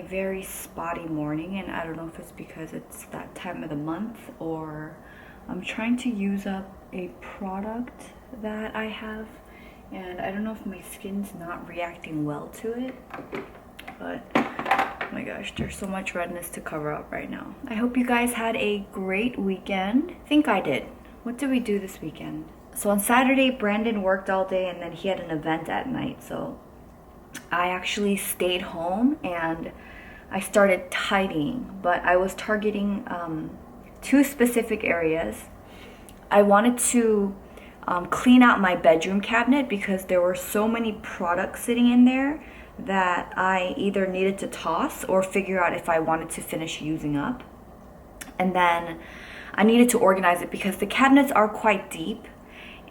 very spotty morning, and I don't know if it's because it's that time of the month or I'm trying to use up a product that I have, and I don't know if my skin's not reacting well to it, but oh my gosh, there's so much redness to cover up right now. I hope you guys had a great weekend. I think I did. What did we do this weekend? So on Saturday, Brandon worked all day and then he had an event at night, so I actually stayed home and I started tidying, but I was targeting two specific areas. I wanted to clean out my bedroom cabinet because there were so many products sitting in there that I either needed to toss or figure out if I wanted to finish using up. And then I needed to organize it because the cabinets are quite deep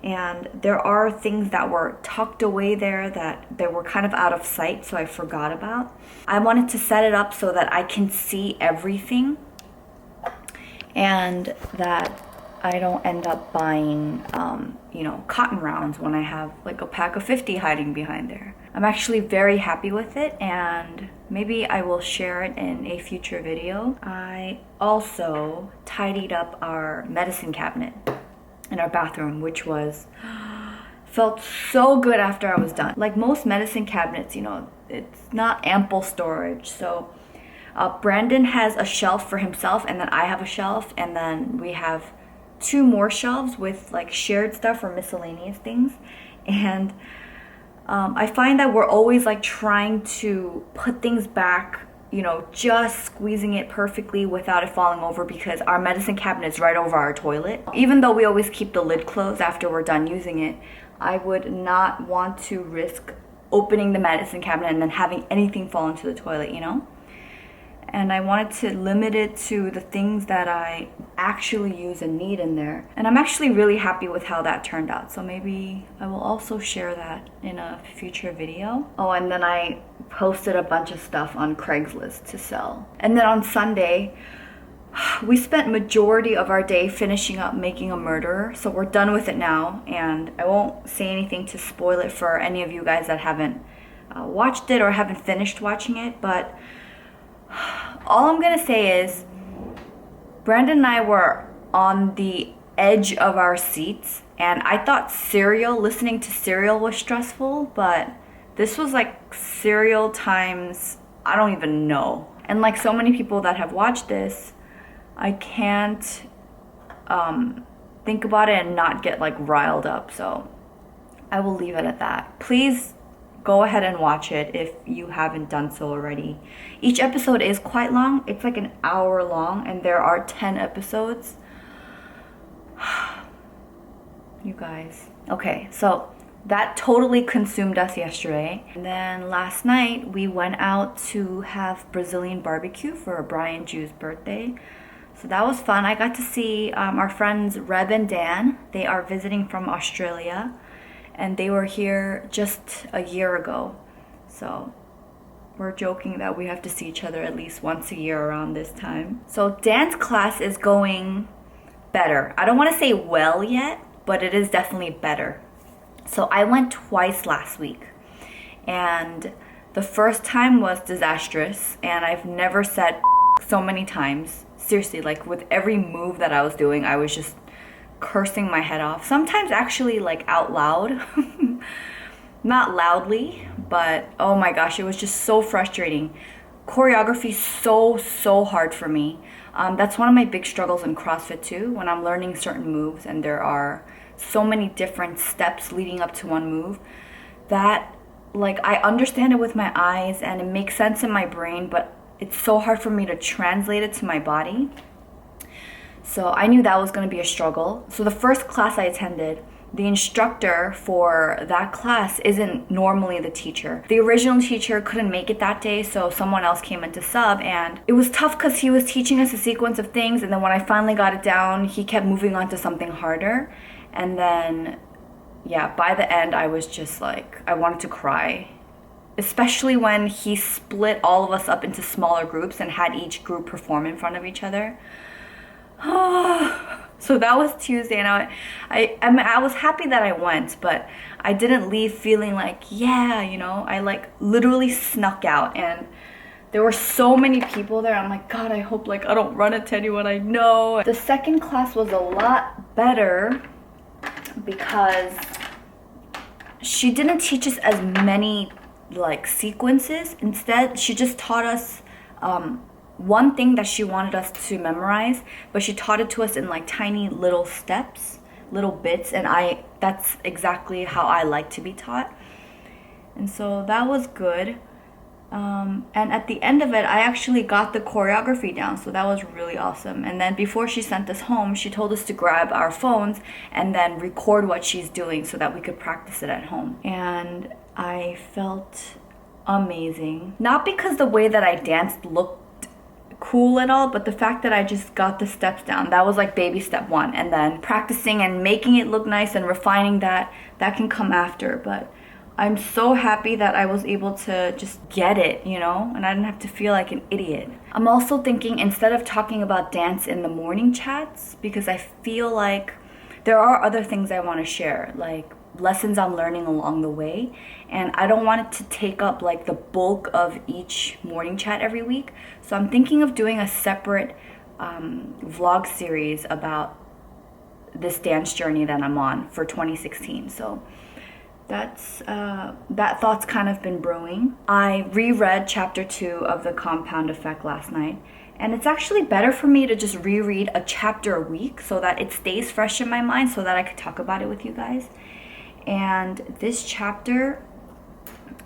and there are things that were tucked away there that they were kind of out of sight, so I forgot about. I wanted to set it up so that I can see everything and that I don't end up buying, cotton rounds when I have like a pack of 50 hiding behind there. I'm actually very happy with it, and maybe I will share it in a future video. I also tidied up our medicine cabinet in our bathroom, which felt so good after I was done. Like most medicine cabinets, it's not ample storage. So Brandon has a shelf for himself, and then I have a shelf, and then we have two more shelves with like shared stuff or miscellaneous things. And I find that we're always like trying to put things back, just squeezing it perfectly without it falling over because our medicine cabinet is right over our toilet. Even though we always keep the lid closed after we're done using it, I would not want to risk opening the medicine cabinet and then having anything fall into the toilet, And I wanted to limit it to the things that I actually use and need in there. And I'm actually really happy with how that turned out. So maybe I will also share that in a future video. Oh, and then I posted a bunch of stuff on Craigslist to sell. And then on Sunday, we spent majority of our day finishing up Making a Murderer. So we're done with it now. And I won't say anything to spoil it for any of you guys that haven't watched it or haven't finished watching it. But all I'm gonna say is Brandon and I were on the edge of our seats, and I thought listening to Serial was stressful, but this was like Serial times I don't even know. And like so many people that have watched this, I can't think about it and not get like riled up, so I will leave it at that. Please go ahead and watch it if you haven't done so already. Each episode is quite long. It's like an hour long, and there are 10 episodes. You guys. Okay, so that totally consumed us yesterday. And then last night, we went out to have Brazilian barbecue for Brian Jew's birthday. So that was fun. I got to see our friends Reb and Dan. They are visiting from Australia, and they were here just a year ago. So we're joking that we have to see each other at least once a year around this time. So Dan's class is going better. I don't want to say well yet, but it is definitely better. So I went twice last week, and the first time was disastrous, and I've never said so many times. Seriously, like with every move that I was doing, I was just cursing my head off. Sometimes actually like out loud. Not loudly, but oh my gosh, it was just so frustrating. Choreography is so hard for me. That's one of my big struggles in CrossFit too, when I'm learning certain moves and there are so many different steps leading up to one move that like I understand it with my eyes and it makes sense in my brain, but it's so hard for me to translate it to my body. So I knew that was going to be a struggle. So the first class I attended, the instructor for that class isn't normally the teacher. The original teacher couldn't make it that day, so someone else came in to sub, and it was tough because he was teaching us a sequence of things, and then when I finally got it down, he kept moving on to something harder. And then, yeah, by the end, I was just like, I wanted to cry. Especially when he split all of us up into smaller groups and had each group perform in front of each other. So that was Tuesday, and I was happy that I went, but I didn't leave feeling like, yeah, I like literally snuck out, and There were so many people there. I'm like, God, I hope like I don't run into anyone I know. The second class was a lot better because she didn't teach us as many like sequences. Instead, she just taught us one thing that she wanted us to memorize, but she taught it to us in like tiny little steps, little bits, and that's exactly how I like to be taught. And so that was good. And at the end of it, I actually got the choreography down, so that was really awesome. And then before she sent us home, she told us to grab our phones and then record what she's doing so that we could practice it at home. And I felt amazing. Not because the way that I danced looked cool at all, but the fact that I just got the steps down, that was like baby step one. And then practicing and making it look nice and refining that can come after. But I'm so happy that I was able to just get it, you know, and I didn't have to feel like an idiot. I'm also thinking, instead of talking about dance in the morning chats, because I feel like there are other things I want to share, like lessons I'm learning along the way, and I don't want it to take up like the bulk of each morning chat every week. So I'm thinking of doing a separate vlog series about this dance journey that I'm on for 2016. So that thought's kind of been brewing. I reread chapter 2 of The Compound Effect last night, and it's actually better for me to just reread a chapter a week so that it stays fresh in my mind so that I could talk about it with you guys. And this chapter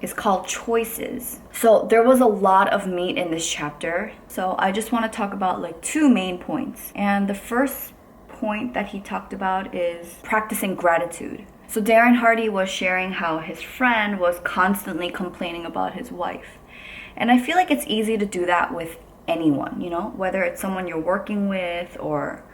is called Choices. So there was a lot of meat in this chapter. So I just want to talk about like 2 main points. And the first point that he talked about is practicing gratitude. So Darren Hardy was sharing how his friend was constantly complaining about his wife. And I feel like it's easy to do that with anyone, you know, whether it's someone you're working with or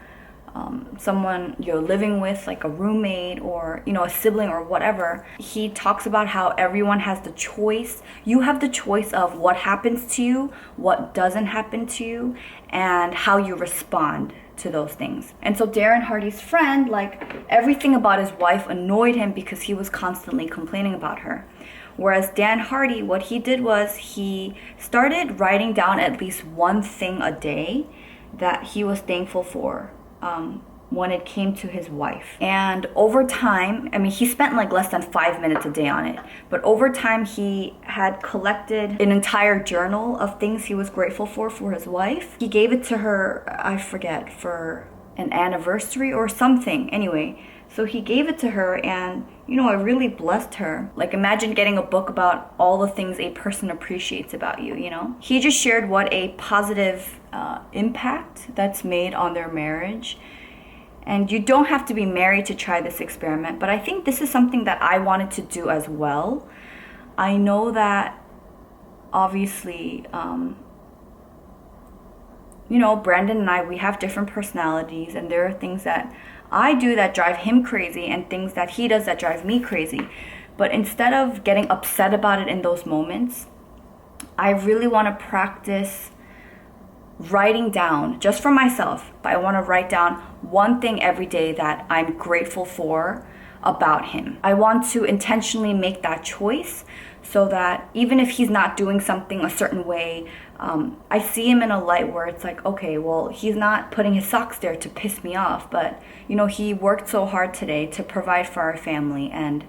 someone you're living with, like a roommate or, you know, a sibling or whatever. He talks about how everyone has the choice. You have the choice of what happens to you, what doesn't happen to you, and how you respond to those things. And so Darren Hardy's friend, like, everything about his wife annoyed him because he was constantly complaining about her. Whereas Dan Hardy, what he did was he started writing down at least one thing a day that he was thankful for when it came to his wife. And over time, I mean, he spent like less than 5 minutes a day on it, but over time he had collected an entire journal of things he was grateful for his wife. He gave it to her, I forget, for an anniversary or something. Anyway, so he gave it to her, and you know, it really blessed her. Like, imagine getting a book about all the things a person appreciates about you, you know? He just shared what a positive impact that's made on their marriage. And you don't have to be married to try this experiment, but I think this is something that I wanted to do as well. I know that obviously, you know, Brandon and I, we have different personalities, and there are things that I do that drive him crazy and things that he does that drive me crazy. But instead of getting upset about it in those moments, I really want to practice writing down, just for myself, I want to write down one thing every day that I'm grateful for about him. I want to intentionally make that choice so that even if he's not doing something a certain way, I see him in a light where it's like, okay, well, he's not putting his socks there to piss me off, but, you know, he worked so hard today to provide for our family, and,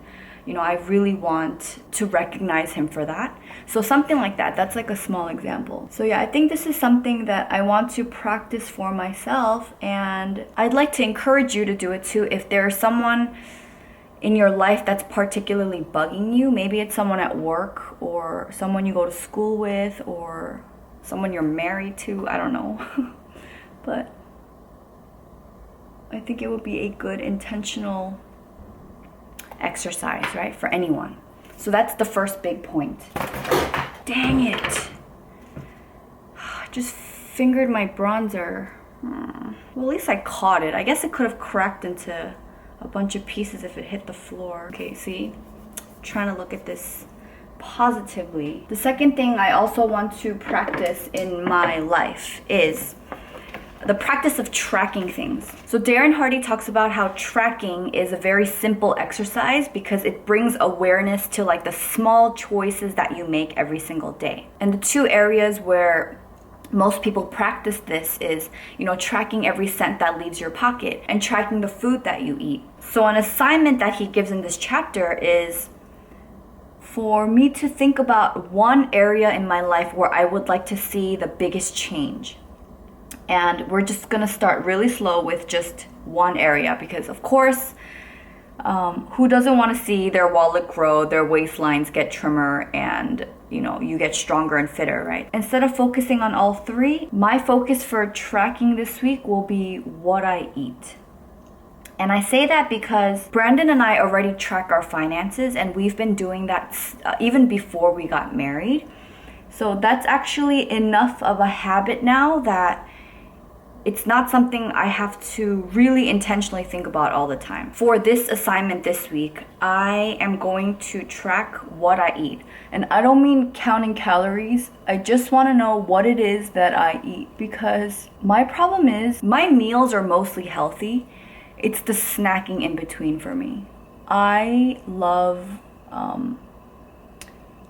you know, I really want to recognize him for that. So something like that, that's like a small example. So yeah, I think this is something that I want to practice for myself, and I'd like to encourage you to do it too. If there's someone in your life that's particularly bugging you, maybe it's someone at work or someone you go to school with or someone you're married to, I don't know. But I think it would be a good intentional exercise, right, for anyone. So that's the first big point. Dang it. I just fingered my bronzer. Well, at least I caught it. I guess it could have cracked into a bunch of pieces if it hit the floor. Okay, see? I'm trying to look at this positively. The second thing I also want to practice in my life is the practice of tracking things. So Darren Hardy talks about how tracking is a very simple exercise because it brings awareness to like the small choices that you make every single day. And the two areas where most people practice this is, tracking every cent that leaves your pocket and tracking the food that you eat. So an assignment that he gives in this chapter is for me to think about one area in my life where I would like to see the biggest change. And we're just gonna start really slow with just one area because, of course, who doesn't want to see their wallet grow, their waistlines get trimmer, and you get stronger and fitter, right? Instead of focusing on all three, my focus for tracking this week will be what I eat. And I say that because Brandon and I already track our finances, and we've been doing that even before we got married. So that's actually enough of a habit now that it's not something I have to really intentionally think about all the time. For this assignment this week, I am going to track what I eat. And I don't mean counting calories. I just want to know what it is that I eat, because my problem is my meals are mostly healthy. It's the snacking in between for me. I love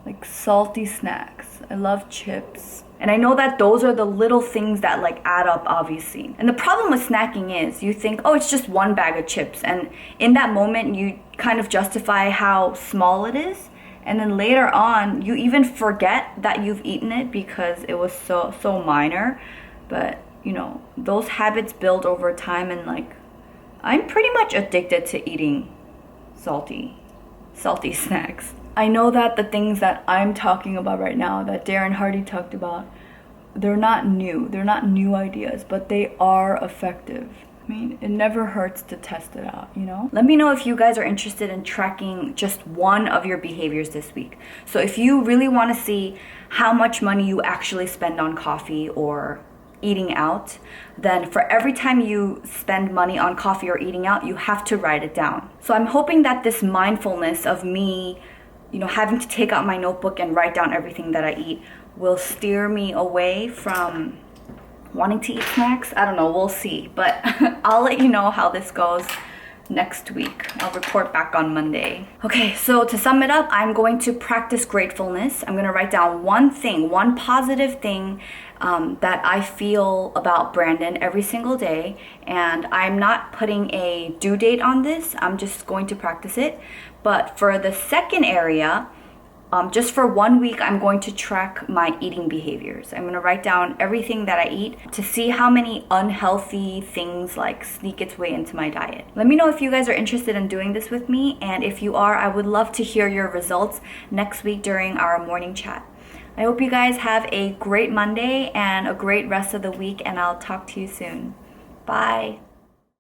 like salty snacks. I love chips. And I know that those are the little things that like add up, obviously. And the problem with snacking is you think, oh, it's just one bag of chips. And in that moment, you kind of justify how small it is. And then later on, you even forget that you've eaten it because it was so minor. But, those habits build over time, and like, I'm pretty much addicted to eating salty snacks. I know that the things that I'm talking about right now, that Darren Hardy talked about, they're not new. They're not new ideas, but they are effective. I mean, it never hurts to test it out, Let me know if you guys are interested in tracking just one of your behaviors this week. So if you really want to see how much money you actually spend on coffee or eating out, then for every time you spend money on coffee or eating out, you have to write it down. So I'm hoping that this mindfulness of me having to take out my notebook and write down everything that I eat will steer me away from wanting to eat snacks. I don't know, we'll see. But I'll let you know how this goes next week. I'll report back on Monday. Okay, so to sum it up, I'm going to practice gratefulness. I'm going to write down one positive thing that I feel about Brandon every single day. And I'm not putting a due date on this. I'm just going to practice it. But for the second area, just for 1 week, I'm going to track my eating behaviors. I'm going to write down everything that I eat to see how many unhealthy things like sneak its way into my diet. Let me know if you guys are interested in doing this with me. And if you are, I would love to hear your results next week during our morning chat. I hope you guys have a great Monday and a great rest of the week, and I'll talk to you soon. Bye.